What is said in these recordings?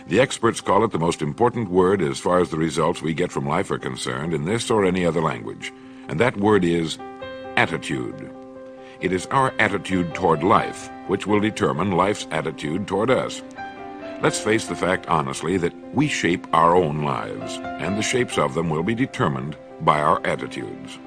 The experts call it the most important word as far as the results we get from life are concerned in this or any other language, and that word is attitude. It is our attitude toward life which will determine life's attitude toward us. Let's face the fact honestly that we shape our own lives, and the shapes of them will be determined by our attitudes.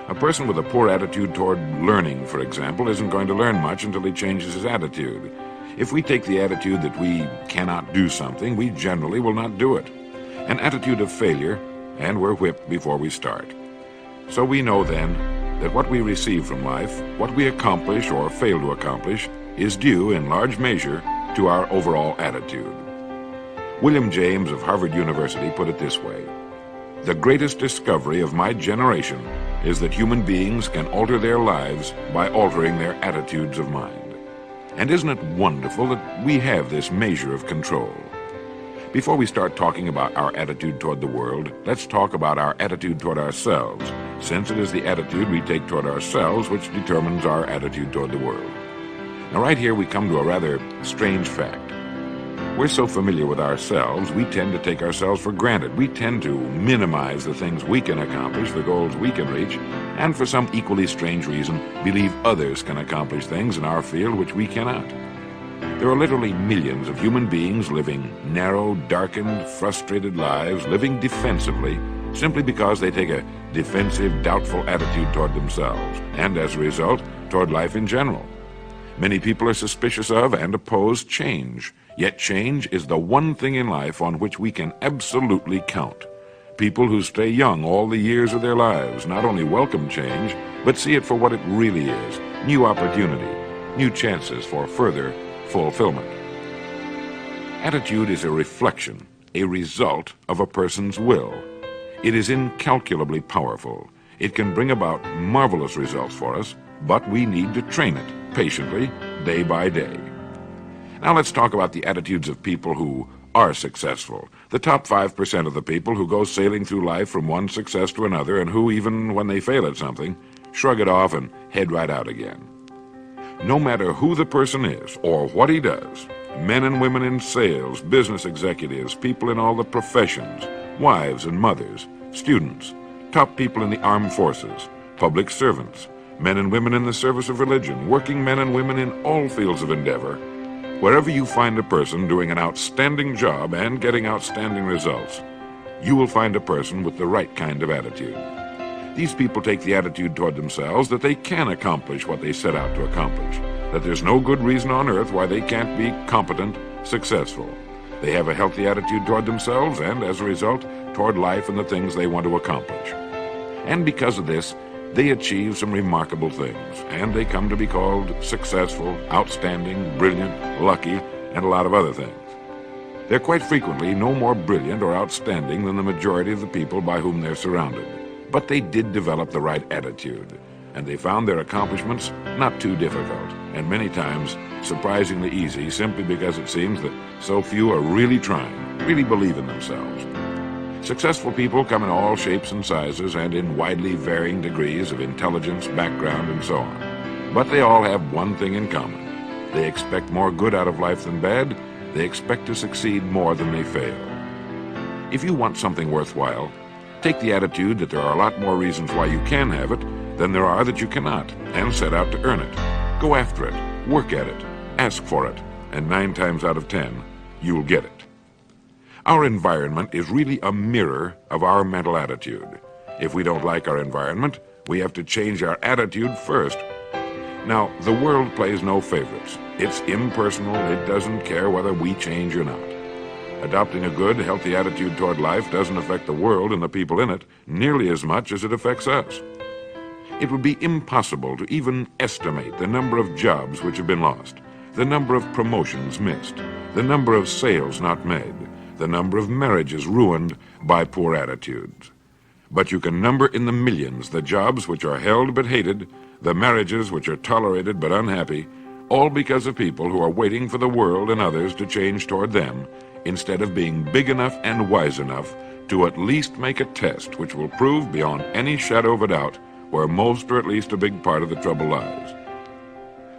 A person with a poor attitude toward learning, for example, isn't going to learn much until he changes his attitude. If we take the attitude that we cannot do something, we generally will not do it. An attitude of failure, and we're whipped before we start. So we know then that what we receive from life, what we accomplish or fail to accomplish, is due in large measure to our overall attitude. William James of Harvard University put it this way: "The greatest discovery of my generation is that human beings can alter their lives by altering their attitudes of mind." And isn't it wonderful that we have this measure of control? Before we start talking about our attitude toward the world, let's talk about our attitude toward ourselves, since it is the attitude we take toward ourselves which determines our attitude toward the world. Now right here we come to a rather strange fact. We're so familiar with ourselves, we tend to take ourselves for granted. We tend to minimize the things we can accomplish, the goals we can reach, and for some equally strange reason, believe others can accomplish things in our field which we cannot. There are literally millions of human beings living narrow, darkened, frustrated lives, living defensively, simply because they take a defensive, doubtful attitude toward themselves, and as a result, toward life in general. Many people are suspicious of and oppose change. Yet change is the one thing in life on which we can absolutely count. People who stay young all the years of their lives not only welcome change, but see it for what it really is: new opportunity, new chances for further fulfillment. Attitude is a reflection, a result of a person's will. It is incalculably powerful. It can bring about marvelous results for us, but we need to train it patiently, day by day. Now let's talk about the attitudes of people who are successful. The top 5% of the people who go sailing through life from one success to another, and who, even when they fail at something, shrug it off and head right out again. No matter who the person is or what he does, men and women in sales, business executives, people in all the professions, wives and mothers, students, top people in the armed forces, public servants, men and women in the service of religion, working men and women in all fields of endeavor, wherever you find a person doing an outstanding job and getting outstanding results, you will find a person with the right kind of attitude. These people take the attitude toward themselves that they can accomplish what they set out to accomplish, that there's no good reason on earth why they can't be competent, successful. They have a healthy attitude toward themselves and, as a result, toward life and the things they want to accomplish. And because of this, they achieve some remarkable things, and they come to be called successful, outstanding, brilliant, lucky, and a lot of other things. They're quite frequently no more brilliant or outstanding than the majority of the people by whom they're surrounded. But they did develop the right attitude, and they found their accomplishments not too difficult, and many times surprisingly easy, simply because it seems that so few are really trying, really believe in themselves. Successful people come in all shapes and sizes and in widely varying degrees of intelligence, background, and so on. But they all have one thing in common. They expect more good out of life than bad. They expect to succeed more than they fail. If you want something worthwhile, take the attitude that there are a lot more reasons why you can have it than there are that you cannot, and set out to earn it. Go after it, work at it, ask for it, and 9 times out of 10, you'll get it. Our environment is really a mirror of our mental attitude. If we don't like our environment, we have to change our attitude first. Now, the world plays no favorites. It's impersonal. It doesn't care whether we change or not. Adopting a good, healthy attitude toward life doesn't affect the world and the people in it nearly as much as it affects us. It would be impossible to even estimate the number of jobs which have been lost, the number of promotions missed, the number of sales not made, the number of marriages ruined by poor attitudes. But you can number in the millions the jobs which are held but hated, the marriages which are tolerated but unhappy, all because of people who are waiting for the world and others to change toward them, instead of being big enough and wise enough to at least make a test which will prove beyond any shadow of a doubt where most or at least a big part of the trouble lies.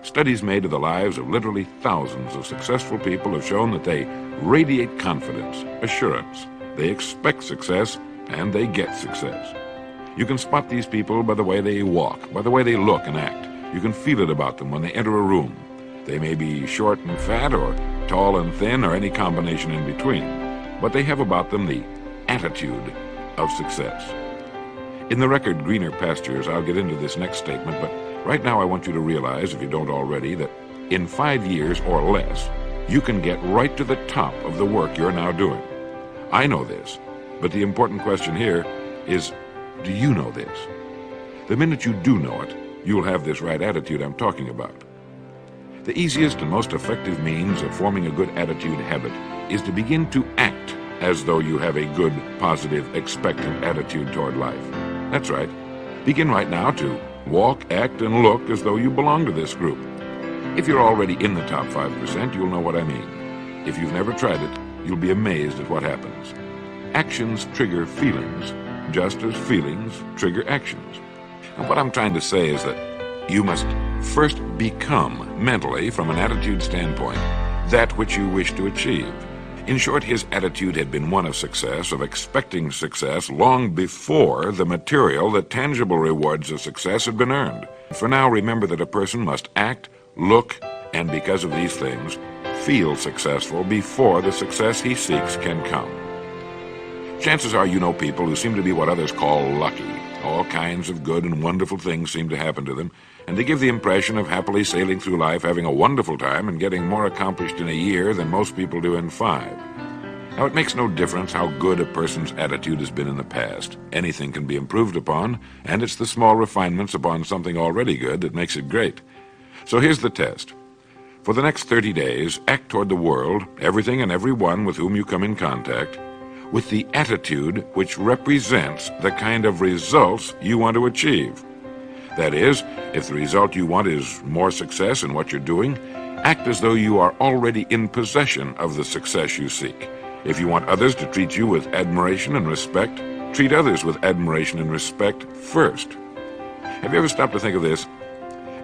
Studies made of the lives of literally thousands of successful people have shown that they radiate confidence, assurance, they expect success, and they get success. You can spot these people by the way they walk, by the way they look and act. You can feel it about them when they enter a room. They may be short and fat, or tall and thin, or any combination in between, but they have about them the attitude of success. In the record Greener Pastures, I'll get into this next statement, but right now I want you to realize, if you don't already, that in 5 years or less, you can get right to the top of the work you're now doing. I know this, but the important question here is, do you know this? The minute you do know it, you'll have this right attitude I'm talking about. The easiest and most effective means of forming a good attitude habit is to begin to act as though you have a good, positive, expectant attitude toward life. That's right. Begin right now to walk, act, and look as though you belong to this group. If you're already in the top 5%, you'll know what I mean. If you've never tried it, you'll be amazed at what happens. Actions trigger feelings, just as feelings trigger actions. And what I'm trying to say is that you must first become, mentally, from an attitude standpoint, that which you wish to achieve. In short, his attitude had been one of success, of expecting success, long before the material, the tangible rewards of success had been earned. For now, remember that a person must act, look, and because of these things, feel successful before the success he seeks can come. Chances are you know people who seem to be what others call lucky. All kinds of good and wonderful things seem to happen to them, and they give the impression of happily sailing through life, having a wonderful time, and getting more accomplished in a year than most people do in 5. Now, it makes no difference how good a person's attitude has been in the past. Anything can be improved upon, and it's the small refinements upon something already good that makes it great. So here's the test. For the next 30 days, act toward the world, everything and everyone with whom you come in contact, with the attitude which represents the kind of results you want to achieve. That is, if the result you want is more success in what you're doing, act as though you are already in possession of the success you seek. If you want others to treat you with admiration and respect, treat others with admiration and respect first. Have you ever stopped to think of this?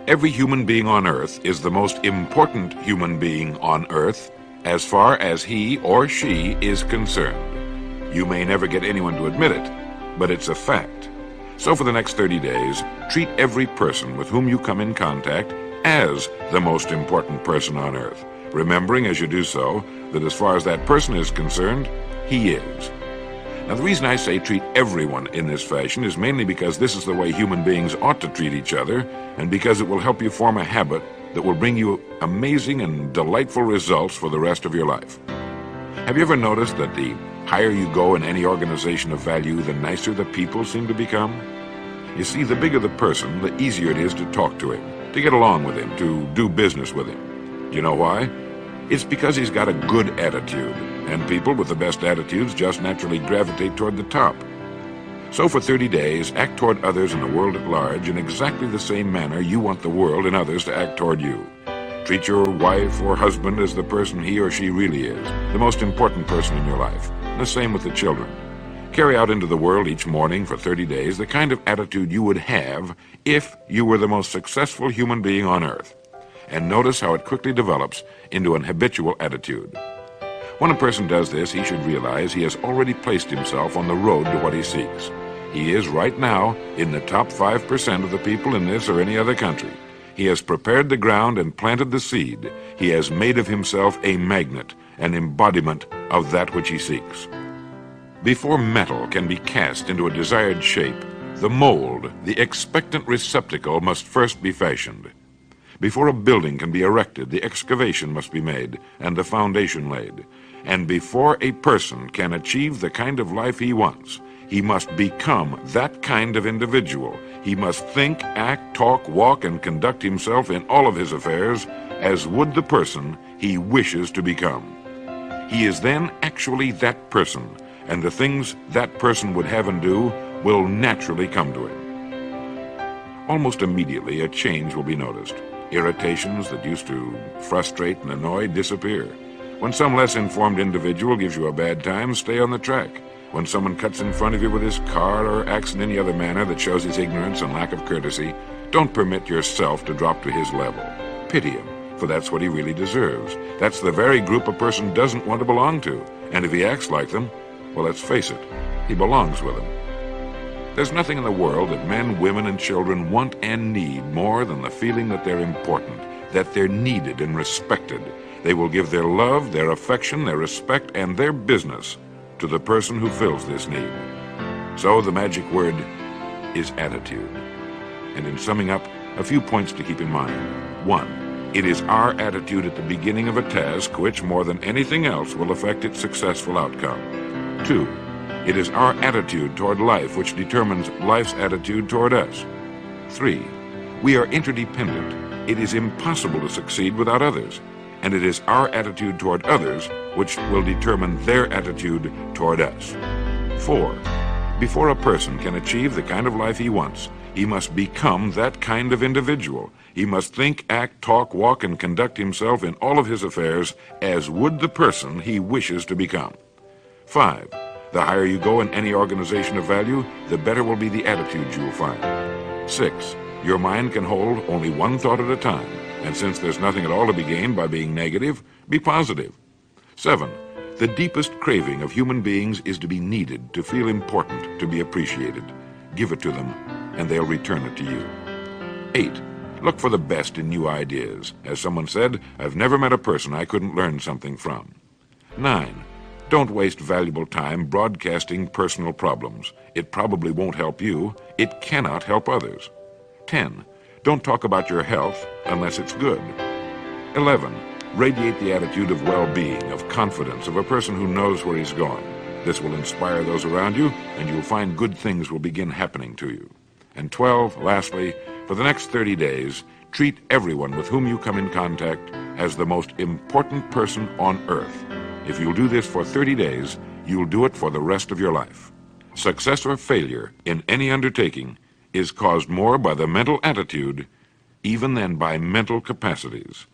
Every human being on earth is the most important human being on earth as far as he or she is concerned. You may never get anyone to admit it, but it's a fact. So for the next 30 days, treat every person with whom you come in contact as the most important person on earth, remembering as you do so that as far as that person is concerned, he is. Now, the reason I say treat everyone in this fashion is mainly because this is the way human beings ought to treat each other, and because it will help you form a habit that will bring you amazing and delightful results for the rest of your life. Have you ever noticed that the higher you go in any organization of value, the nicer the people seem to become? You see, the bigger the person, the easier it is to talk to him, to get along with him, to do business with him. You know why? It's because he's got a good attitude, and people with the best attitudes just naturally gravitate toward the top. So for 30 days, act toward others in the world at large in exactly the same manner you want the world and others to act toward you. Treat your wife or husband as the person he or she really is, the most important person in your life. The same with the children. Carry out into the world each morning for 30 days the kind of attitude you would have if you were the most successful human being on earth. And notice how it quickly develops into an habitual attitude. When a person does this, he should realize he has already placed himself on the road to what he seeks. He is right now in the top 5% of the people in this or any other country. He has prepared the ground and planted the seed. He has made of himself a magnet, an embodiment of that which he seeks. Before metal can be cast into a desired shape, the mold, the expectant receptacle, must first be fashioned. Before a building can be erected, the excavation must be made and the foundation laid. And before a person can achieve the kind of life he wants, he must become that kind of individual. He must think, act, talk, walk, and conduct himself in all of his affairs as would the person he wishes to become. He is then actually that person, and the things that person would have and do will naturally come to him. Almost immediately, a change will be noticed. Irritations that used to frustrate and annoy disappear. When some less informed individual gives you a bad time, stay on the track. When someone cuts in front of you with his car or acts in any other manner that shows his ignorance and lack of courtesy, don't permit yourself to drop to his level. pity him, for that's what he really deserves. That's the very group a person doesn't want to belong to. And if he acts like them, well, let's face it, he belongs with them. There's nothing in the world that men, women, and children want and need more than the feeling that they're important, that they're needed and respected. They will give their love, their affection, their respect, and their business to the person who fills this need. So the magic word is attitude. And in summing up, a few points to keep in mind. 1. It is our attitude at the beginning of a task which, more than anything else, will affect its successful outcome. 2. It is our attitude toward life which determines life's attitude toward us. 3. We are interdependent. It is impossible to succeed without others. And it is our attitude toward others which will determine their attitude toward us. 4. Before a person can achieve the kind of life he wants, he must become that kind of individual. He must think, act, talk, walk, and conduct himself in all of his affairs as would the person he wishes to become. 5. The higher you go in any organization of value, the better will be the attitudes you will find. 6. Your mind can hold only one thought at a time, and since there's nothing at all to be gained by being negative, be positive. 7. The deepest craving of human beings is to be needed, to feel important, to be appreciated. Give it to them, and they'll return it to you. 8. Look for the best in new ideas. As someone said, I've never met a person I couldn't learn something from. 9. Don't waste valuable time broadcasting personal problems. It probably won't help you. It cannot help others. 10. Don't talk about your health unless it's good. 11. Radiate the attitude of well-being, of confidence, of a person who knows where he's going. This will inspire those around you, and you'll find good things will begin happening to you. And 12, lastly, for the next 30 days, treat everyone with whom you come in contact as the most important person on earth. If you'll do this for 30 days, you'll do it for the rest of your life. Success or failure in any undertaking is caused more by the mental attitude even than by mental capacities.